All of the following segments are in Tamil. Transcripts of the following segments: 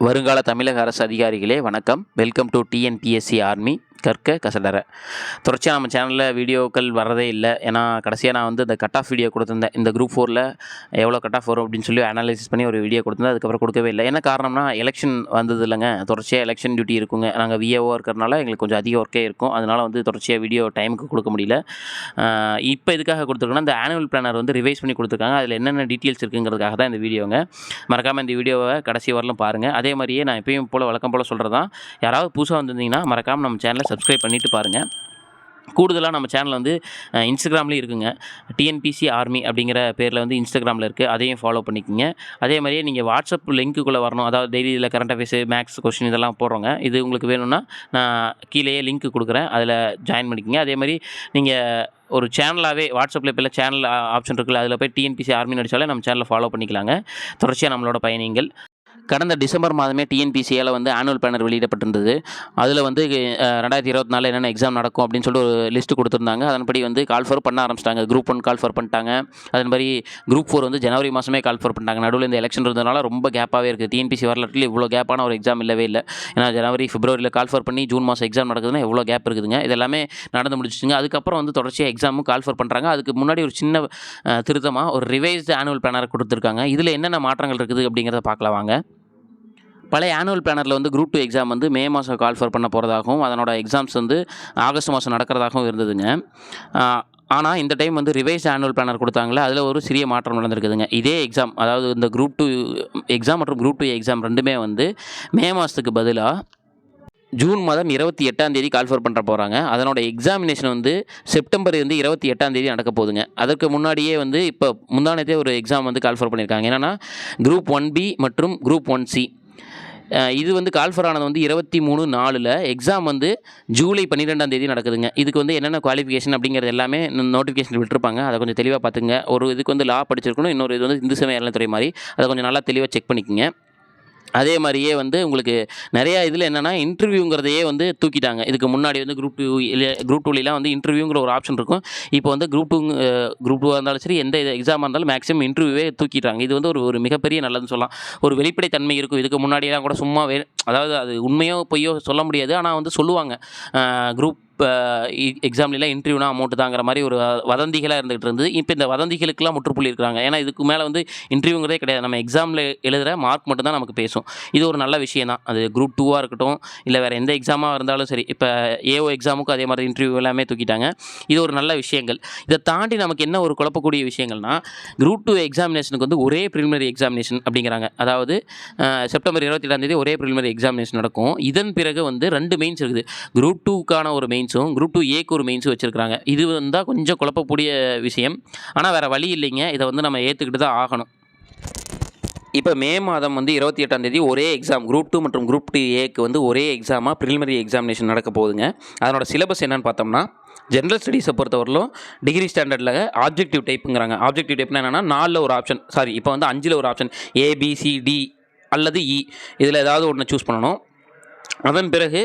வருங்கால தமிழக அரசு அதிகாரிகளே வணக்கம். வெல்கம் டு டிஎன்பிஎஸ்சி ஆர்மி கற்க கசடற. தொடர்ச்சியாக நம்ம சேனலில் வீடியோக்கள் வரதே இல்லை. ஏன்னா கடைசியாக நான் வந்து இந்த கட் ஆஃப் வீடியோ கொடுத்துருந்தேன். இந்த குரூப் 4ல் எவ்வளோ கட் ஆஃப் வரும் அப்படின்னு சொல்லி அனாலிசிஸ் பண்ணி ஒரு வீடியோ கொடுத்துருந்தேன். அதுக்கப்புறம் கொடுக்கவே இல்லை. என்ன காரணம்னா எலெக்ஷன் வந்தது இல்லைங்க. தொடர்ச்சியாக எலெக்ஷன் டியூட்டி இருக்குங்க. நாங்கள் விஏஓ இருக்கிறனால எங்களுக்கு கொஞ்சம் அதிக ஒர்க்கே இருக்கும். அதனால் வந்து தொடர்ச்சியாக வீடியோ டைமுக்கு கொடுக்க முடியல. இப்போ எதுக்காக கொடுத்துருக்கோன்னா இந்த ஆனுவல் பிளானர் வந்து ரிவைஸ் பண்ணி கொடுத்துருக்காங்க. அதில் என்னென்ன டீட்டெயில்ஸ் இருக்குங்கிறதுக்காக தான் இந்த வீடியோங்க. மறக்காமல் இந்த வீடியோவை கடைசி வரலும் பாருங்கள். அதே மாதிரியே நான் எப்பயும் போல் வழக்கம் போல் சொல்கிறது தான், யாராவது புதுசாக வந்திருந்தீங்கன்னா மறக்காமல் நம்ம சேனலை சப்ஸ்கிரைப் பண்ணிவிட்டு பாருங்கள். கூடுதலாக நம்ம சேனல் வந்து இன்ஸ்டாகிராம்லேயும் இருக்குங்க. டிஎன்பிசி ஆர்மி அப்படிங்கிற பேரில் வந்து இன்ஸ்டாகிராமில் இருக்குது. அதையும் ஃபாலோ பண்ணிக்கிங்க. அதே மாதிரியே நீங்கள் வாட்ஸ்அப் லிங்க்குள்ளே வரணும். அதாவது டெய்லி இதில் கரண்ட் அஃபேர்ஸு, மேக்ஸ் கொஸ்டின் இதெல்லாம் போடுறோங்க. இது உங்களுக்கு வேணும்னா நான் கீழேயே லிங்க் கொடுக்குறேன். அதில் ஜாயின் பண்ணிக்கிங்க. அதே மாதிரி நீங்கள் ஒரு சேனலாகவே வாட்ஸ்அப்பில் இப்போல்லாம் சேனல் ஆப்ஷன் இருக்குல்ல, அதில் போய் டிஎன்பிசி ஆர்மின்னு அடித்தாலே நம்ம சேனலை ஃபாலோ பண்ணிக்கலாங்க. தொடர்ச்சியாக நம்மளோட பயணிகள் கடந்த டிசம்பர் மாதமே டிஎன்பிசியால் வந்து ஆனுவல் பிளானர் வெளியிடப்பட்டிருந்தது. அதில் வந்து 2024 என்னென்ன எக்ஸாம் நடக்கும் அப்படின்னு சொல்லிட்டு ஒரு லிஸ்ட்டு கொடுத்துருந்தாங்க. அதன்படி வந்து கால் ஃபார் பண்ண ஆரம்பிச்சிட்டாங்க. குரூப் 1 கால் ஃபார் பண்ணிட்டாங்க. அதே மாதிரி குரூப் 4 வந்து ஜனவரி மாதமே கால் ஃபார் பண்ணிட்டாங்க. நடுவில் இந்த எலெக்ஷன் இருந்ததுனால ரொம்ப கேப்பாகவே இருக்குது. டிஎன்பிசி வரலாற்றில் இவ்வளோ கேப்பான ஒரு எக்ஸாம் இல்லவே இல்லை. ஏன்னா ஜனவரி பிப்ரவரியில் கால் ஃபார் பண்ணி ஜூன் மாதம் எக்ஸாம் நடக்குதுன்னா எவ்வளோ கேப் இருக்குதுங்க. இதெல்லாமே நடந்து முடிச்சுங்க. அதுக்கப்புறம் வந்து தொடர்ச்சியாக எக்ஸாமும் கால் ஃபார் பண்ணுறாங்க. அதுக்கு முன்னாடி ஒரு சின்ன திருத்தமாக ஒரு ரிவைஸ்டு ஆனுவல் பிளானர் கொடுத்துருக்காங்க. இதில் என்னென்ன மாற்றங்கள் இருக்குது அப்படிங்கிறத பார்க்கலாம் வாங்க. பழைய ஆனுவல் பிளானரில் வந்து குரூப் 2 எக்ஸாம் வந்து மே மாதம் கால் ஃபர் பண்ண போகிறதாகவும் அதனோட எக்ஸாம்ஸ் வந்து ஆகஸ்ட் மாதம் நடக்கிறதாகவும் இருந்ததுங்க. ஆனால் இந்த டைம் வந்து ரிவைஸ் ஆனுவல் பிளானர் கொடுத்தாங்களே, அதில் ஒரு சிறிய மாற்றம் நடந்திருக்குதுங்க. இதே எக்ஸாம், அதாவது இந்த குரூப் 2 எக்ஸாம் மற்றும் குரூப் 2 எக்ஸாம் ரெண்டுமே வந்து மே மாதத்துக்கு பதிலாக ஜூன் மாதம் 28ஆம் கால் ஃபர் பண்ணுற போகிறாங்க. அதனோட எக்ஸாமினேஷன் வந்து செப்டம்பர் வந்து 28ஆம் நடக்க போகுதுங்க. அதற்கு முன்னாடியே வந்து இப்போ முந்தானத்தே ஒரு எக்ஸாம் வந்து கால் ஃபர் பண்ணியிருக்காங்க. என்னென்னா குரூப் 1B மற்றும் குரூப் 1C. இது வந்து கால்ஃபர் ஆனது வந்து 23/4. எக்ஸாம் வந்து ஜூலை 12ஆம் நடக்குதுங்க. இதுக்கு வந்து என்னென்ன குவாலிஃபிகேஷன் அப்படிங்கிறது எல்லாமே நோட்டிஃபிகேஷன் விட்டுருப்பாங்க. அதை கொஞ்சம் தெளிவாக பார்த்துங்க. ஒரு இதுக்கு வந்து லா படிச்சிருக்கணும், இன்னொரு இது வந்து இந்து சமய அறநிலையத்துறை மாதிரி. அதை கொஞ்சம் நல்லா தெளிவாக செக் பண்ணிக்கோங்க. அதே மாதிரியே வந்து உங்களுக்கு நிறையா இதில் என்னென்னா இன்டர்வியூங்கிறதையே வந்து தூக்கிட்டாங்க. இதுக்கு முன்னாடி வந்து குரூப் 2லாம் வந்து இன்டர்வியூங்கிற ஒரு ஆப்ஷன் இருக்கும். இப்போ வந்து குரூப் 2 இருந்தாலும் சரி, எந்த எக்ஸாமாக இருந்தாலும் மேக்ஸிமம் இன்டர்வியூவே தூக்கிட்டாங்க. இது வந்து ஒரு மிகப்பெரிய நல்லதுன்னு சொல்லலாம். ஒரு வெளிப்படைத்தன்மை இருக்கும். இதுக்கு முன்னாடியெல்லாம் கூட சும்மா அதாவது அது உண்மையோ பொய்யோ சொல்ல முடியாது. ஆனால் வந்து சொல்லுவாங்க குரூப் எக்ஸாம்லாம் இன்டர்வியூனா அமௌண்ட்டு தாங்கிற மாதிரி ஒரு வதந்திகளாக இருந்துகிட்டு இருந்தது. இப்போ இந்த வதந்திகளுக்கெல்லாம் முற்றுப்புள்ளி இருக்கிறாங்க. ஏன்னா இதுக்கு மேலே வந்து இன்டர்வியூங்கிறதே கிடையாது. நம்ம எக்ஸாமில் எழுதுகிற மார்க் மட்டும் தான் நமக்கு பேசும். இது ஒரு நல்ல விஷயம் தான். அது குரூப் 2வாக இருக்கட்டும், இல்லை வேறு எந்த எக்ஸாமாக இருந்தாலும் சரி. இப்போ ஏஓ எக்ஸாமுக்கும் அதே மாதிரி இன்டர்வியூ எல்லாமே தூக்கிட்டாங்க. இது ஒரு நல்ல விஷயங்கள். இதை தாண்டி நமக்கு என்ன ஒரு குழப்பக்கூடிய விஷயங்கள்னா, குரூப் 2 எக்ஸாமினேஷனுக்கு வந்து ஒரே ப்ரிலிமினரி எக்ஸாமினேஷன் அப்படிங்கிறாங்க. அதாவது செப்டம்பர் 28ஆம் ஒரே ப்ரிலிமினரி எக்ஸாமினேஷன் நடக்கும். இதன் பிறகு வந்து 2 மெயின்ஸ் இருக்குது. குரூப் 2க்கான ஒரு மெயின்ஸும் குரூப் 2Aக்கு ஒரு மெயின்ஸும் வச்சுருக்காங்க. இது வந்து கொஞ்சம் குழப்பக்கூடிய விஷயம். ஆனால் வேறு வழி இல்லைங்க. இதை வந்து நம்ம ஏற்றுக்கிட்டு தான் ஆகணும். இப்போ மே மாதம் வந்து 28ஆம் ஒரே எக்ஸாம் குரூப் 2 மற்றும் குரூப் 2Aக்கு வந்து ஒரே எக்ஸாமாக ப்ரிலிமினரி எக்ஸாமினேஷன் நடக்க போகுதுங்க. அதனோட சிலபஸ் என்னென்னு பார்த்தோம்னா, ஜென்ரல் ஸ்டடீஸை பொறுத்தவரையிலும் டிகிரி ஸ்டாண்டர்டில் ஆப்ஜெக்டிவ் டைப்புங்கிறாங்க. ஆப்ஜெக்டிவ் டைப்னா என்னென்னா 4ல் ஒரு ஆப்ஷன், இப்போ வந்து 5ல் ஒரு ஆப்ஷன் ABCD அல்லது E, இதில் ஏதாவது ஒன்று சூஸ் பண்ணணும். அதன் பிறகு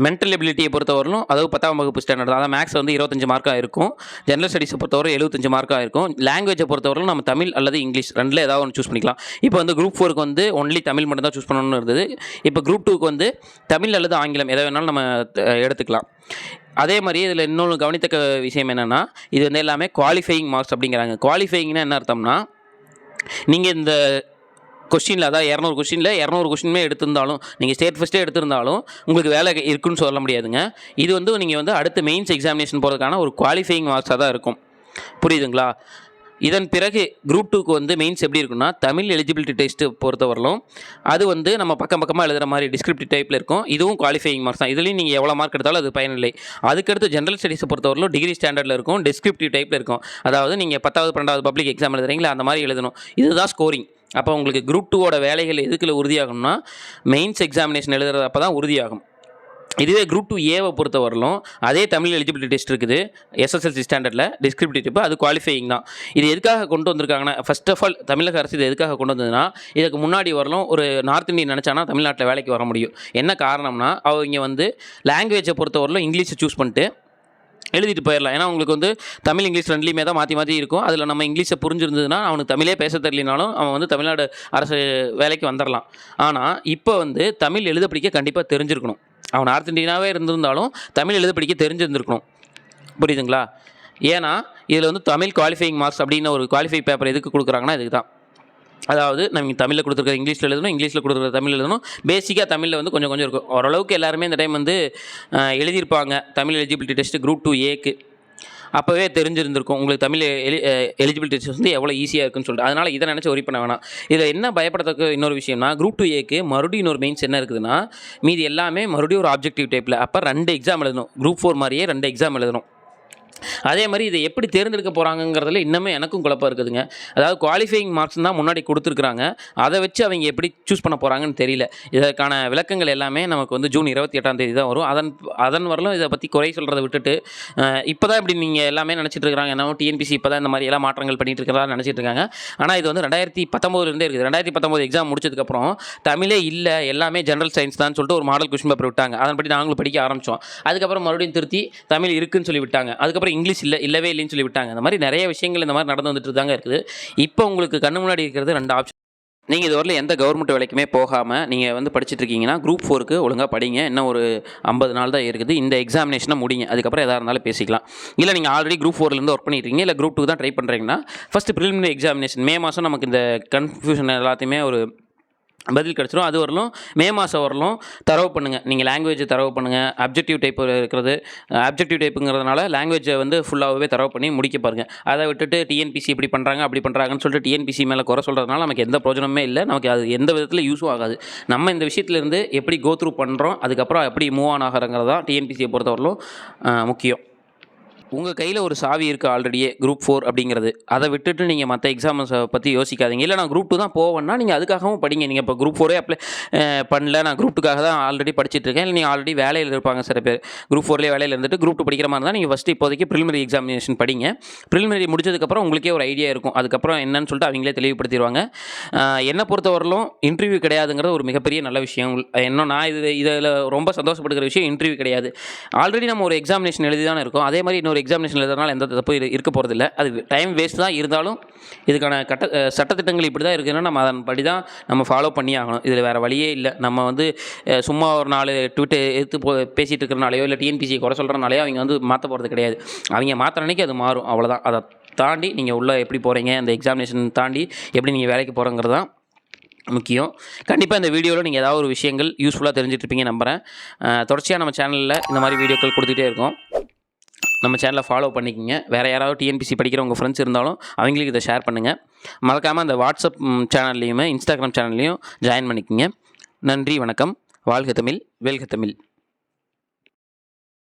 மென்டல் எபிலிட்டியை பொறுத்தவரையிலும், அதாவது 10ஆம் வகுப்பு ஸ்டாண்டர்ட் தான். அதாவது மேக்ஸ் வந்து 25 மார்க்காக இருக்கும். ஜென்ரல் ஸ்டடீஸை பொறுத்தவரை 75 மார்க்காக இருக்கும். லாங்குவேஜை பொறுத்தவரையிலும் நம்ம தமிழ் அல்லது இங்கிலீஷ் ரெண்டில் ஏதாவது ஒன்று சூஸ் பண்ணிக்கலாம். இப்போ வந்து குரூப் 4க்கு வந்து ஒன்லி தமிழ் மட்டும் தான் சூஸ் பண்ணணும்னு இருந்தது. இப்போ குரூப் 2க்கு வந்து தமிழ் அல்லது ஆங்கிலம் எதை வேணாலும் நம்ம எடுத்துக்கலாம். அதே மாதிரி இதில் இன்னொன்று கவனித்தக்க விஷயம் என்னென்னா, இது வந்து எல்லாமே குவாலிஃபையிங் மார்க்ஸ் அப்படிங்கிறாங்க. குவாலிஃபையிங்னா என்ன அர்த்தம்னா, நீங்கள் இந்த கொஸ்டினில், அதாவது 200 கொஸ்டினில் 200 கொஸ்டினுமே எடுத்திருந்தாலும், நீங்கள் ஸ்டேட் ஃபஸ்ட்டே எடுத்திருந்தாலும் உங்களுக்கு வேலை இருக்குன்னு சொல்ல முடியாதுங்க. இது வந்து நீங்கள் வந்து அடுத்த மெயின்ஸ் எக்ஸாமினேஷன் போகிறதுக்கான ஒரு குவாலிஃபையிங் மார்க்ஸாக தான் இருக்கும். புரியுதுங்களா? இதன் பிறகு குரூப் 2க்கு வந்து மெயின்ஸ் எப்படி இருக்குன்னா, தமிழ் எலிஜிபிலிட்டி டெஸ்ட்டு பொறுத்தவரையிலும் அது வந்து நம்ம பக்கமாக எழுதுகிற மாதிரி டிஸ்கிரிப்டிவ் டைப்பில் இருக்கும். இதுவும் குவாலிஃபையிங் மார்க்ஸ் தான். இதுலேயும் நீங்கள் எவ்வளோ மார்க் எடுத்தாலும் அது பயனில்லை. அதுக்கடுத்து ஜென்ரல் ஸ்டடீஸை பொறுத்தவரையிலும் டிகிரி ஸ்டாண்டர்டில் இருக்கும், டிஸ்கிரிப்டிவ் டைப்பில் இருக்கும். அதாவது நீங்கள் 10வது 12வது பப்ளிக் எக்ஸாம் எழுதுறீங்களா, அந்த மாதிரி எழுதணும். இதுதான் ஸ்கோரிங். அப்போ உங்களுக்கு குரூப் 2ஓட வேலைகள் எதுக்குள்ள உறுதியாகணும்னா, மெயின்ஸ் எக்ஸாமினேஷன் எழுதுறப்ப தான் உறுதியாகும். இதுவே குரூப் 2Aவை பொறுத்தவரையிலும் அதே தமிழ் எலிஜிபிலிட்டி டெஸ்ட் இருக்குது SSLC ஸ்டாண்டர்டில், டிஸ்கிரிப்டிவ் டைப்பு, அது குவாலிஃபையிங் தான். இது எதுக்காக கொண்டு வந்திருக்காங்கன்னா, ஃபர்ஸ்ட் ஆஃப் ஆல் தமிழக அரசு இது எதுக்காக கொண்டு வந்ததுன்னா, இதுக்கு முன்னாடி வரலும் ஒரு நார்த் இந்தியன் நினச்சானா தமிழ்நாட்டில் வேலைக்கு வர முடியும். என்ன காரணம்னா, அவங்க வந்து லாங்குவேஜை பொறுத்தவரையிலும் இங்கிலீஷை சூஸ் பண்ணிட்டு எழுதிட்டு போயிடலாம். ஏன்னா உங்களுக்கு வந்து தமிழ், இங்கிலீஷ் 2லேயுமே தான் மாற்றி மாற்றி இருக்கும். அதில் நம்ம இங்கிலீஷை புரிஞ்சிருந்ததுன்னா அவனுக்கு தமிழே பேச தெரியலனாலும் அவன் வந்து தமிழ்நாடு அரசு வேலைக்கு வந்துடலாம். ஆனால் இப்போ வந்து தமிழ் எழுத படிக்க கண்டிப்பாக தெரிஞ்சிருக்கணும். அவன் நார்த் இந்தியனாகவே இருந்திருந்தாலும் தமிழ் எழுத படிக்க தெரிஞ்சிருந்துருக்கணும். புரியுதுங்களா? ஏன்னா இதில் வந்து தமிழ் குவாலிஃபையிங் மார்க்ஸ் அப்படின்னு ஒரு குவாலிஃபை பேப்பர் எதுக்கு கொடுக்குறாங்கன்னா இதுக்கு தான். அதாவது நம்ம தமிழில் கொடுத்துருக்க இங்கிலீஷில் எழுதணும், இங்கிலீஷில் கொடுக்குற தமிழ் எழுதணும். பேசிக்காக தமிழில் வந்து கொஞ்சம் கொஞ்சம் இருக்கும். ஓரளவுக்கு எல்லாருமே இந்த டைம் வந்து எழுதியிருப்பாங்க Tamil eligibility test group 2A அப்போவே தெரிஞ்சிருந்திருக்கும் உங்களுக்கு தமிழ் எலிஜிபிலிட்டி டெஸ்ட் வந்து எவ்வளோ ஈஸியாக இருக்குன்னு சொல்லிட்டு. அதனால் இதை நினச்சி ஒரி பண்ண வேணாம். இதில் என்ன பயப்படத்தக்க இன்னொரு விஷயம்னா குரூப் 2A மறுபடியும் இன்னொரு மெயின்ஸ் என்ன இருக்குதுன்னா மீதி எல்லாமே மறுபடியும் ஒரு ஆப்ஜெக்டிவ் டைப்பில். அப்போ 2 எக்ஸாம் எழுதணும். குரூப் 4 மாதிரியே 2 எக்ஸாம் எழுதணும். அதே மாதிரி இதை எப்படி தேர்ந்தெடுக்க போகிறாங்கங்கிறதுல இன்னுமே எனக்கும் குழப்பம் இருக்குதுங்க. அதாவது குவாலிஃபையிங் மார்க்ஸ் தான் முன்னாடி கொடுத்துருக்குறாங்க. அதை வச்சு அவங்க எப்படி சூஸ் பண்ண போகிறாங்கன்னு தெரியல. இதற்கான விளக்கங்கள் எல்லாமே நமக்கு வந்து ஜூன் 28ஆம் தேதி தான் வரும். அதன் வரலும் இதை பற்றி குறை சொல்கிறத விட்டுட்டு இப்போ தான் இப்படி நீங்கள் எல்லாமே நினச்சிட்டு இருக்கிறாங்க. என்னவோ டிஎன்பிசி இப்போ தான் இந்த மாதிரி எல்லாம் மாற்றங்கள் பண்ணிட்டு இருக்கிறதா நினச்சிட்டு இருக்காங்க. ஆனால் இது வந்து 2019 இருக்குது. 2019 எக்ஸாம் முடிச்சதுக்கப்புறம் தமிழே இல்லை, எல்லாமே ஜென்ரல் சயின்ஸ் தான் சொல்லிட்டு ஒரு மாடல் கொஸ்டின் பேப்பர் விட்டாங்க. அதன்படி நாங்களும் படிக்க ஆரம்பித்தோம். அதுக்கப்புறம் மறுபடியும் திருத்தி தமிழ் இருக்குன்னு சொல்லி விட்டாங்க. அதுக்கப்புறம் இங்கிலீஷ் இல்லவே இல்லைன்னு சொல்லி விட்டாங்க. இந்த மாதிரி நிறைய விஷயங்கள் இந்த மாதிரி நடந்து வந்துட்டு தாங்க இருக்குது. இப்போ உங்களுக்கு கண்ணு முன்னாடி இருக்கிறது 2 ஆப்ஷன். நீங்கள் இதுவரையில் எந்த கவர்மெண்ட் வேலைக்குமே போகாமல் நீங்கள் வந்து படிச்சுட்டு இருக்கீங்கன்னா குரூப் 4க்கு ஒழுங்காக படிங்க. இன்னும் ஒரு 50 நாள் தான் இருக்குது. இந்த எக்ஸாமினேஷனை முடிங்க. அதுக்கப்புறம் எதாக இருந்தாலும் பேசிக்கலாம். இல்லை நீங்கள் ஆல்ரெடி குரூப் 4லேருந்து ஒர்க் பண்ணிட்டு இல்லை குரூப் 2 தான் ட்ரை பண்ணுறீங்கன்னா ஃபஸ்ட்டு ப்ரிலிமினரி எக்ஸாமினேஷன் மே மாதம் நமக்கு இந்த கன்ஃபியூஷன் எல்லாத்தையுமே ஒரு பதில் கிடச்சிரும். அது வரலும் மே மாதம் வரலும் தரவு பண்ணுங்கள். நீங்கள் லாங்குவேஜை தரவு பண்ணுங்கள். அப்ஜெக்டிவ் டைப் இருக்கிறது. அப்ஜெக்டிவ் டைப்புங்கிறதுனால லாங்குவேஜை வந்து ஃபுல்லாகவே தரவு பண்ணி முடிக்க பாருங்கள். அதை விட்டுட்டு டிஎன்பிசி இப்படி பண்ணுறாங்க அப்படி பண்ணுறாங்கன்னு சொல்லிட்டு டிஎன்பிசி மேலே குறை சொல்கிறதுனால நமக்கு எந்த பிரயோஜனமே இல்லை. நமக்கு அது எந்த விதத்தில் யூஸும் ஆகாது. நம்ம இந்த விஷயத்துலேருந்து எப்படி கோ த்ரூ பண்ணுறோம், அதுக்கப்புறம் எப்படி மூவ் ஆன் ஆகிறங்கிறது தான் டிஎன்பிசியை பொறுத்தவரையிலும் முக்கியம். உங்கள் கையில் ஒரு சாவி இருக்குது ஆல்ரெடியே குரூப் 4 அப்படிங்கிறது. அதை விட்டுட்டு நீங்கள் மற்ற எக்ஸாம்ஸை பற்றி யோசிக்காதீங்க. இல்லை நான் குரூப் 2 தான் போவேன்னா நீங்கள் அதுக்காகவும் படிங்க. நீங்கள் இப்போ குரூப் 4 அப்ளை பண்ணல, நான் குரூப் 2க்காக தான் ஆல்ரெடி படிச்சுட்டு இருக்கேன். இல்லை நீங்கள் ஆல்ரெடி வேலையில் இருப்பாங்க சில பேர். குரூப் 4லேயே வேலையில் இருந்துட்டு குரூப் 2 படிக்கிற மாதிரி இருந்தால் நீங்கள் ஃபஸ்ட்டு இப்போதைக்கு ப்ரிலிமினரி எக்ஸாமினேஷன் படிங்க. ப்ரிலிமினரி முடிச்சதுக்கப்புறம் உங்களுக்கே ஒரு ஐடியா இருக்கும். அதுக்கப்புறம் என்னன்னு சொல்லிட்டு அவங்களே தெளிவுபடுத்திடுவாங்க. என்னை பொறுத்தவரையிலும் இன்டர்வியூ கிடையாதுங்கிறது ஒரு மிகப்பெரிய நல்ல விஷயம். இன்னும் நான் இதில் ரொம்ப சந்தோஷப்படுகிற விஷயம் இன்டர்வியூ கிடையாது. ஆல்ரெடி நம்ம ஒரு எக்ஸாமினேஷன் எழுதி தானே இருக்கோம். அதே மாதிரி இன்னொரு எக்ஸாமினேஷன் எழுதுறதுனால எந்த தப்பு இருக்க போகிறதில்ல. அது டைம் வேஸ்ட் தான். இருந்தாலும் இதுக்கான சட்டத்திட்டங்கள் இப்படி தான் இருக்குன்னா நம்ம அதன்படி தான் நம்ம ஃபாலோ பண்ணி ஆகணும். இதில் வேறு வழியே இல்லை. நம்ம வந்து சும்மா ஒரு 4 ட்விட்டர் எடுத்து பேசிகிட்டு இருக்கிறனாலையோ இல்லை டிஎன்பிசியை குறை சொல்கிறனாலையோ அவங்க வந்து மாற்ற போகிறது கிடையாது. அவங்க மாற்ற அன்னைக்கு அது மாறும், அவ்வளோதான். அதை தாண்டி நீங்கள் உள்ளே எப்படி போகிறீங்க, அந்த எக்ஸாமினேஷன் தாண்டி எப்படி நீங்கள் வேலைக்கு போகிறோங்கிறது தான் முக்கியம். கண்டிப்பாக இந்த வீடியோவில் நீங்கள் ஏதாவது ஒரு விஷயங்கள் யூஸ்ஃபுல்லாக தெரிஞ்சுட்ருப்பீங்க நம்புகிறேன். தொடர்ச்சியாக நம்ம சேனலில் இந்த மாதிரி வீடியோக்கள் கொடுத்துட்டே இருக்கோம். நம்ம சேனலை ஃபாலோ பண்ணிக்கோங்க. வேறு யாராவது டிஎன்பிசி படிக்கிற உங்கள் ஃப்ரெண்ட்ஸ் இருந்தாலும் அவங்களுக்கு இதை ஷேர் பண்ணுங்கள். மறக்காமல் அந்த வாட்ஸ்அப் சேனல்லையுமே இன்ஸ்டாகிராம் சேனல்லையும் ஜாயின் பண்ணிக்கோங்க. நன்றி, வணக்கம். வாழ்க தமிழ், வெல்க தமிழ்.